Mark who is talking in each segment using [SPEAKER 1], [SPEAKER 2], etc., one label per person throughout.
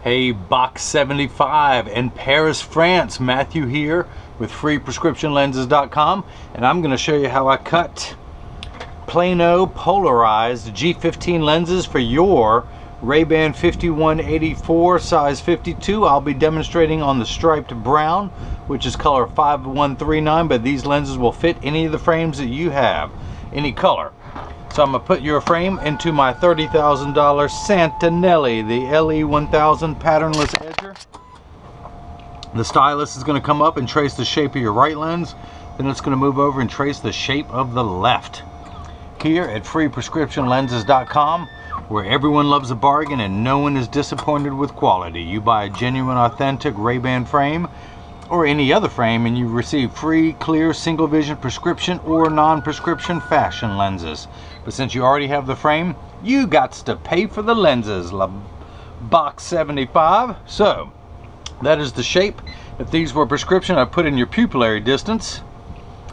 [SPEAKER 1] Hey, Box 75 in Paris, France. Matthew here with freeprescriptionlenses.com, and I'm going to show you how I cut Plano polarized G15 lenses for your Rayban 5184 size 52. I'll be demonstrating on the striped brown, which is color 5139, but these lenses will fit any of the frames that you have, any color. So I'm going to put your frame into my $30,000 Santinelli, the LE1000 patternless edger. The stylus is going to come up and trace the shape of your right lens. Then it's going to move over and trace the shape of the left. Here at freeprescriptionlenses.com, where everyone loves a bargain and no one is disappointed with quality. You buy a genuine, authentic Rayban frame or any other frame and you receive free, clear, single vision prescription or non-prescription fashion lenses. But since you already have the frame, you got to pay for the lenses, Box 75. So that is the shape. If these were prescription, I'd put in your pupillary distance,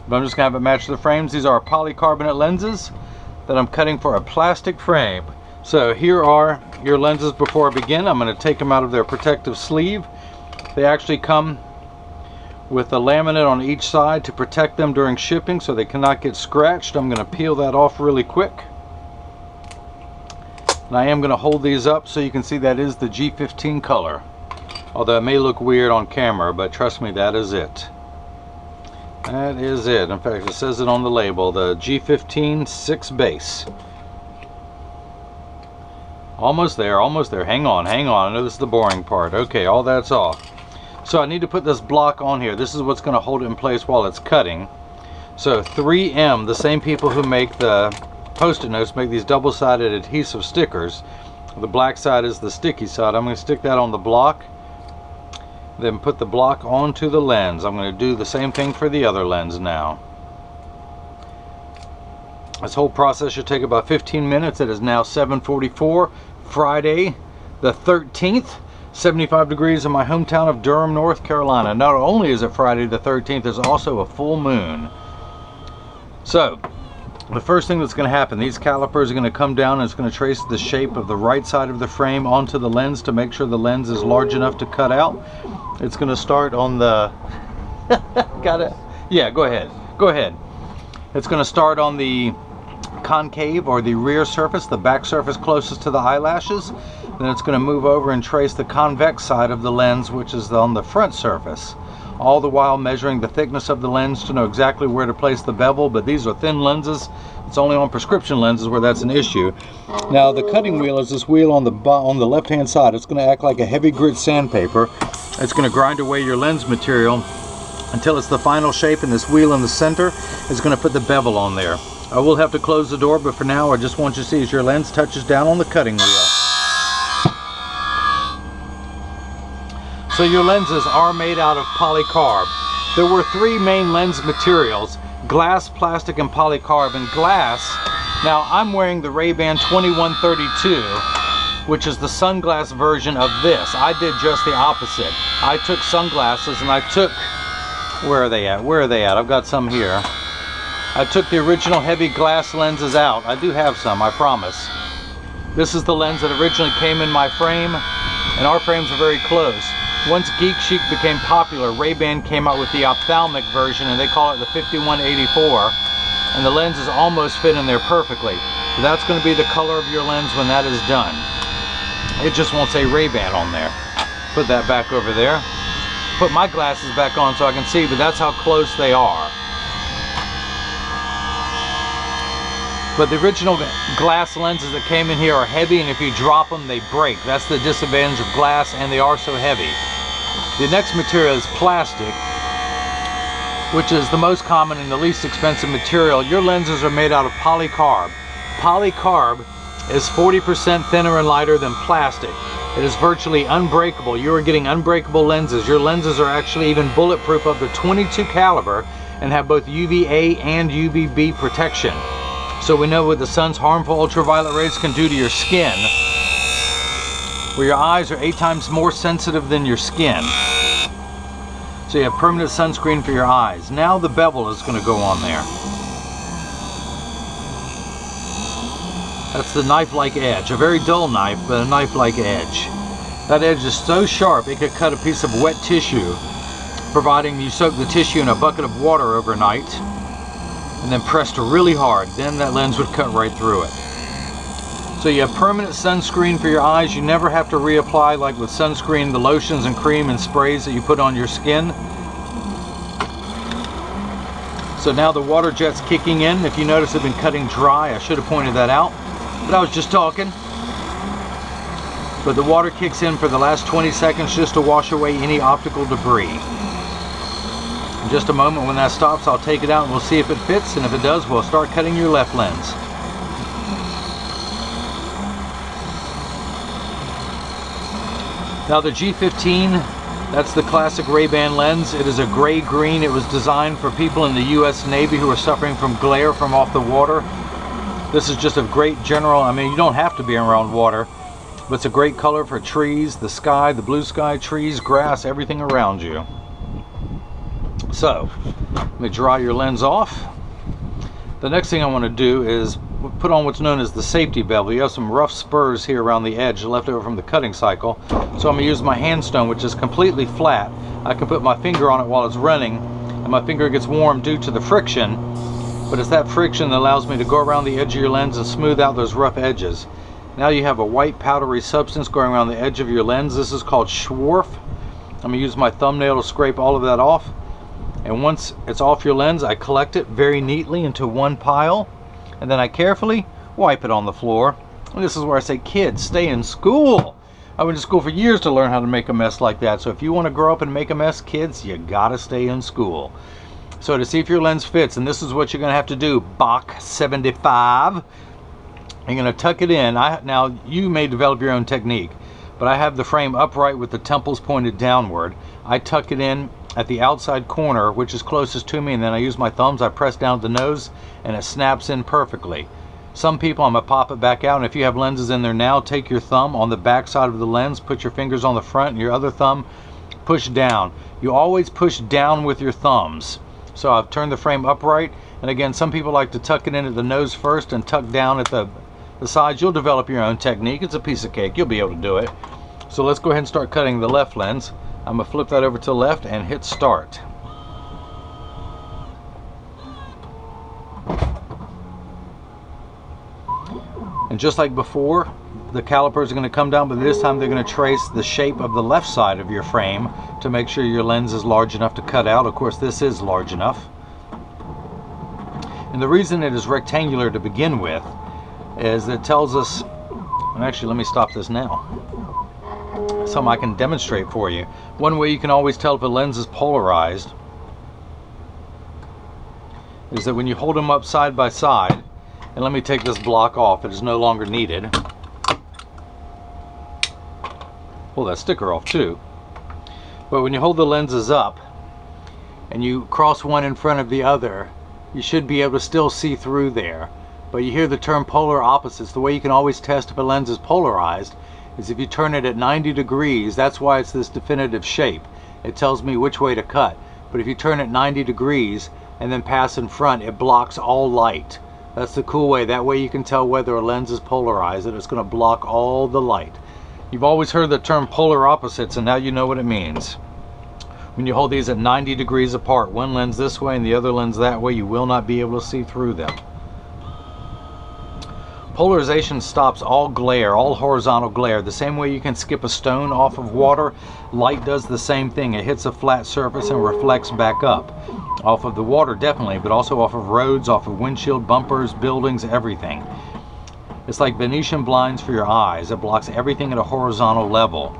[SPEAKER 1] but I'm just gonna have it match the frames. These are polycarbonate lenses that I'm cutting for a plastic frame. So here are your lenses before I begin. I'm going to take them out of their protective sleeve. They actually come with a laminate on each side to protect them during shipping so they cannot get scratched. I'm going to peel that off really quick. And I am going to hold these up so you can see that is the G15 color. Although it may look weird on camera, but trust me, that is it. That is it. In fact, it says it on the label, the G15 6 base. Almost there, almost there. Hang on, hang on. I know this is the boring part. Okay, all that's off. So I need to put this block on here. This is what's going to hold it in place while it's cutting. So 3M, the same people who make the Post-it notes, make these double-sided adhesive stickers. The black side is the sticky side. I'm going to stick that on the block, then put the block onto the lens. I'm going to do the same thing for the other lens now. This whole process should take about 15 minutes. It is now 7:44, Friday the 13th, 75 degrees in my hometown of Durham, North Carolina. Not only is it Friday the 13th, there's also a full moon. So the first thing that's going to happen, these calipers are going to come down and it's going to trace the shape of the right side of the frame onto the lens to make sure the lens is large enough to cut out. It's going to start on the got it? Yeah, go ahead. Go ahead. It's going to start on the concave or the rear surface, the back surface closest to the eyelashes. Then it's going to move over and trace the convex side of the lens, which is on the front surface. All the while measuring the thickness of the lens to know exactly where to place the bevel, but these are thin lenses. It's only on prescription lenses where that's an issue. Now the cutting wheel is this wheel on the left hand side. It's going to act like a heavy grit sandpaper. It's going to grind away your lens material until it's the final shape, and this wheel in the center is going to put the bevel on there. I will have to close the door, but for now I just want you to see as your lens touches down on the cutting wheel. So your lenses are made out of polycarb. There were three main lens materials: glass, plastic, and polycarb. And glass, now I'm wearing the Rayban 2132, which is the sunglass version of this. I did just the opposite. I took sunglasses and I took, where are they at? Where are they at? I've got some here. I took the original heavy glass lenses out. I do have some, I promise. This is the lens that originally came in my frame, and our frames are very close. Once Geek Chic became popular, Rayban came out with the ophthalmic version, and they call it the 5184, and the lenses almost fit in there perfectly. So that's going to be the color of your lens when that is done. It just won't say Rayban on there. Put that back over there. Put my glasses back on so I can see, but that's how close they are. But the original glass lenses that came in here are heavy, and if you drop them, they break. That's the disadvantage of glass, and they are so heavy. The next material is plastic, which is the most common and the least expensive material. Your lenses are made out of polycarb. Polycarb is 40% thinner and lighter than plastic. It is virtually unbreakable. You are getting unbreakable lenses. Your lenses are actually even bulletproof up to 22 caliber and have both UVA and UVB protection. So we know what the sun's harmful ultraviolet rays can do to your skin, where your eyes are 8 times more sensitive than your skin. So you have permanent sunscreen for your eyes. Now the bevel is going to go on there. That's the knife-like edge. A very dull knife, but a knife-like edge. That edge is so sharp it could cut a piece of wet tissue, providing you soak the tissue in a bucket of water overnight and then pressed really hard. Then that lens would cut right through it. So you have permanent sunscreen for your eyes. You never have to reapply like with sunscreen, the lotions and cream and sprays that you put on your skin. So now the water jet's kicking in. If you notice, I've been cutting dry. I should have pointed that out, but I was just talking. But the water kicks in for the last 20 seconds just to wash away any optical debris. In just a moment, when that stops, I'll take it out and we'll see if it fits, and if it does, we'll start cutting your left lens. Now the G15, that's the classic Rayban lens. It is a gray-green. It was designed for people in the US Navy who are suffering from glare from off the water. This is just a great general, I mean, you don't have to be around water, but it's a great color for trees, the sky, the blue sky, trees, grass, everything around you. So, let me dry your lens off. The next thing I want to do is put on what's known as the safety bevel. You have some rough spurs here around the edge left over from the cutting cycle. So I'm going to use my hand stone, which is completely flat. I can put my finger on it while it's running, and my finger gets warm due to the friction. But it's that friction that allows me to go around the edge of your lens and smooth out those rough edges. Now you have a white powdery substance going around the edge of your lens. This is called Schwarf. I'm going to use my thumbnail to scrape all of that off. And once it's off your lens, I collect it very neatly into one pile. And then I carefully wipe it on the floor. And this is where I say, kids, stay in school. I went to school for years to learn how to make a mess like that. So if you want to grow up and make a mess, kids, you gotta stay in school. So to see if your lens fits, and this is what you're gonna have to do, Bach 75. You're going to tuck it in. Now, you may develop your own technique, but I have the frame upright with the temples pointed downward. I tuck it in at the outside corner, which is closest to me, and then I use my thumbs. I press down the nose, and it snaps in perfectly. Some people, I'm going to pop it back out, and if you have lenses in there now, take your thumb on the back side of the lens, put your fingers on the front, and your other thumb push down. You always push down with your thumbs. So I've turned the frame upright, and again, some people like to tuck it in at the nose first and tuck down at the sides. You'll develop your own technique. It's a piece of cake. You'll be able to do it. So let's go ahead and start cutting the left lens. I'm going to flip that over to the left and hit start. And just like before, the calipers are going to come down, but this time they're going to trace the shape of the left side of your frame to make sure your lens is large enough to cut out. Of course, this is large enough. And the reason it is rectangular to begin with is that it tells us, and actually let me stop this now, something I can demonstrate for you. One way you can always tell if a lens is polarized is that when you hold them up side by side, and let me take this block off, it is no longer needed. Pull that sticker off too. But when you hold the lenses up and you cross one in front of the other, you should be able to still see through there. But you hear the term polar opposites. The way you can always test if a lens is polarized is if you turn it at 90 degrees. That's why it's this definitive shape. It tells me which way to cut. But if you turn it 90 degrees and then pass in front, it blocks all light. That's the cool way. That way you can tell whether a lens is polarized, and it's going to block all the light. You've always heard the term polar opposites, and now you know what it means. When you hold these at 90 degrees apart, one lens this way and the other lens that way, you will not be able to see through them. Polarization stops all glare, all horizontal glare. The same way you can skip a stone off of water, light does the same thing. It hits a flat surface and reflects back up. Off of the water, definitely, but also off of roads, off of windshield, bumpers, buildings, everything. It's like Venetian blinds for your eyes. It blocks everything at a horizontal level.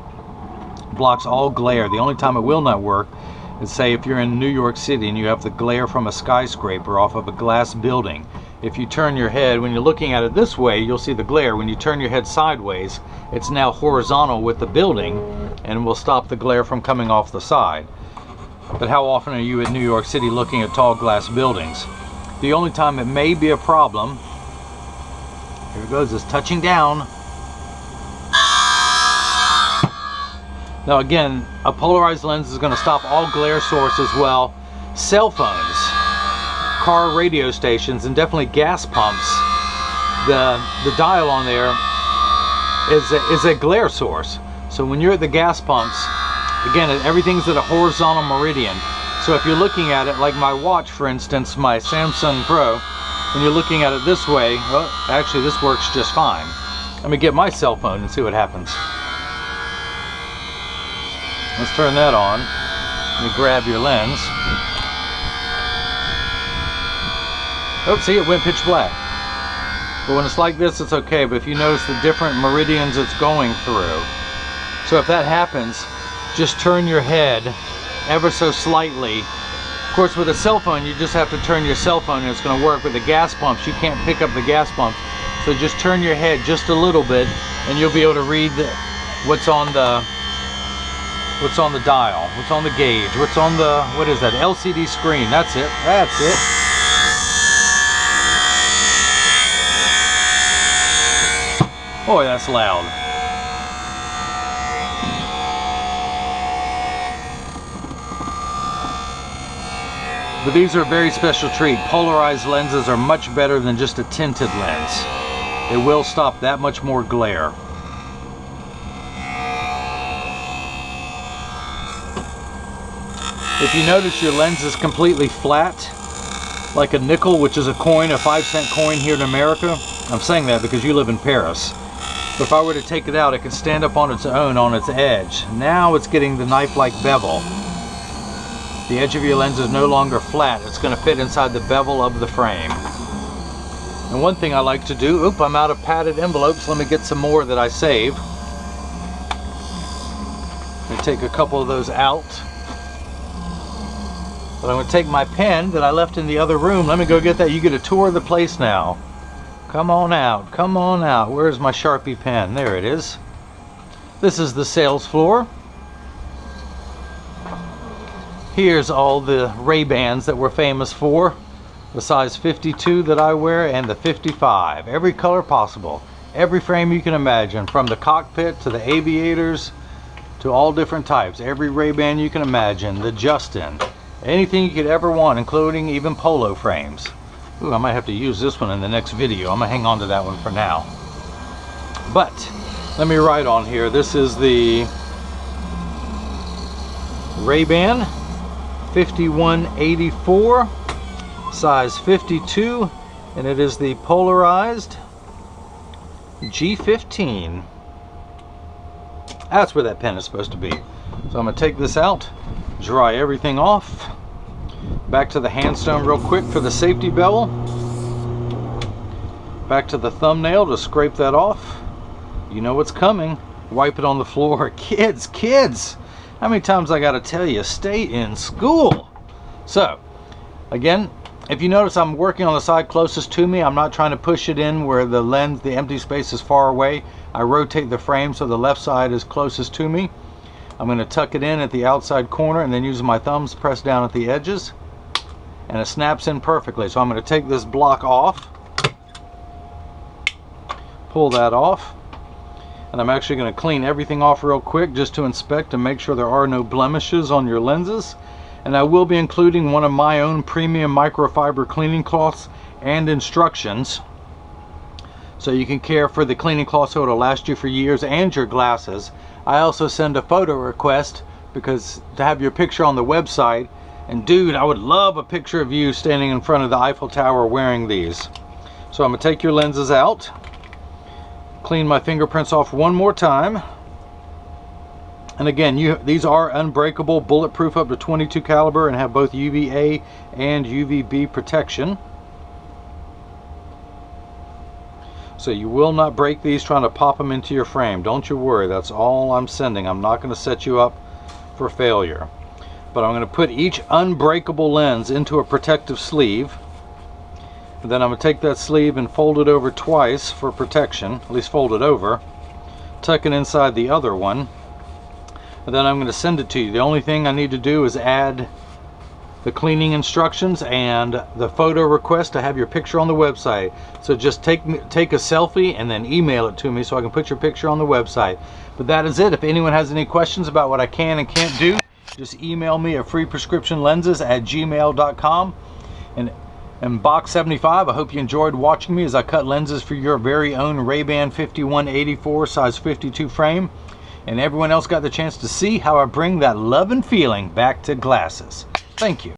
[SPEAKER 1] It blocks all glare. The only time it will not work is, say, if you're in New York City and you have the glare from a skyscraper off of a glass building. If you turn your head, when you're looking at it this way, you'll see the glare. When you turn your head sideways, it's now horizontal with the building and will stop the glare from coming off the side. But how often are you in New York City looking at tall glass buildings? The only time it may be a problem, here it goes, is touching down. Now again, a polarized lens is going to stop all glare source as well. Cell phones, car radio stations, and definitely gas pumps. The dial on there is a glare source. So when you're at the gas pumps, again, everything's at a horizontal meridian. So if you're looking at it, like my watch, for instance, my Samsung Pro, when you're looking at it this way, well, actually this works just fine. Let me get my cell phone and see what happens. Let's turn that on. Let me grab your lens. Oh, see, it went pitch black. But when it's like this, it's okay. But if you notice the different meridians it's going through. So if that happens, just turn your head ever so slightly. Of course, with a cell phone, you just have to turn your cell phone and it's going to work. With the gas pumps, you can't pick up the gas pumps. So just turn your head just a little bit and you'll be able to read what's on the dial, what's on the gauge, what's on the, what is that, LCD screen. That's it. That's it. Boy, that's loud. But these are a very special treat. Polarized lenses are much better than just a tinted lens. It will stop that much more glare. If you notice your lens is completely flat, like a nickel, which is a coin, a 5-cent coin here in America. I'm saying that because you live in Paris. But if I were to take it out, it could stand up on its own on its edge. Now it's getting the knife-like bevel. The edge of your lens is no longer flat. It's going to fit inside the bevel of the frame. And one thing I like to do, oop, I'm out of padded envelopes. Let me get some more that I save. I'm going to take a couple of those out. But I'm going to take my pen that I left in the other room. Let me go get that. You get a tour of the place now. Come on out. Come on out. Where's my Sharpie pen? There it is. This is the sales floor. Here's all the Raybans that we're famous for. The size 52 that I wear and the 55. Every color possible. Every frame you can imagine. From the cockpit to the aviators to all different types. Every Rayban you can imagine. The Justin. Anything you could ever want, including even polo frames. Ooh, I might have to use this one in the next video. I'm going to hang on to that one for now. But, let me write on here. This is the Rayban 5184, size 52, and it is the Polarized G15. That's where that pen is supposed to be. So I'm going to take this out, dry everything off. Back to the handstone real quick for the safety bevel. Back to the thumbnail to scrape that off. You know what's coming. Wipe it on the floor. Kids, kids! How many times I gotta tell you, stay in school? So, again, if you notice I'm working on the side closest to me. I'm not trying to push it in where the lens, the empty space is far away. I rotate the frame so the left side is closest to me. I'm going to tuck it in at the outside corner and then using my thumbs press down at the edges. And it snaps in perfectly. So I'm going to take this block off. Pull that off. And I'm actually going to clean everything off real quick just to inspect and make sure there are no blemishes on your lenses. And I will be including one of my own premium microfiber cleaning cloths and instructions. So you can care for the cleaning cloth so it'll last you for years, and your glasses. I also send a photo request because to have your picture on the website. And dude, I would love a picture of you standing in front of the Eiffel Tower wearing these. So I'm going to take your lenses out. Clean my fingerprints off one more time. And again, these are unbreakable, bulletproof up to 22 caliber and have both UVA and UVB protection. So you will not break these trying to pop them into your frame. Don't you worry, that's all I'm sending. I'm not going to set you up for failure. But I'm going to put each unbreakable lens into a protective sleeve. And then I'm going to take that sleeve and fold it over twice for protection. At least fold it over. Tuck it inside the other one. And then I'm going to send it to you. The only thing I need to do is add the cleaning instructions and the photo request to have your picture on the website. So just take a selfie and then email it to me so I can put your picture on the website. But that is it. If anyone has any questions about what I can and can't do, just email me at freeprescriptionlenses@gmail.com. And Box 75, I hope you enjoyed watching me as I cut lenses for your very own Rayban 5184 size 52 frame. and everyone else got the chance to see how I bring that love and feeling back to glasses. Thank you.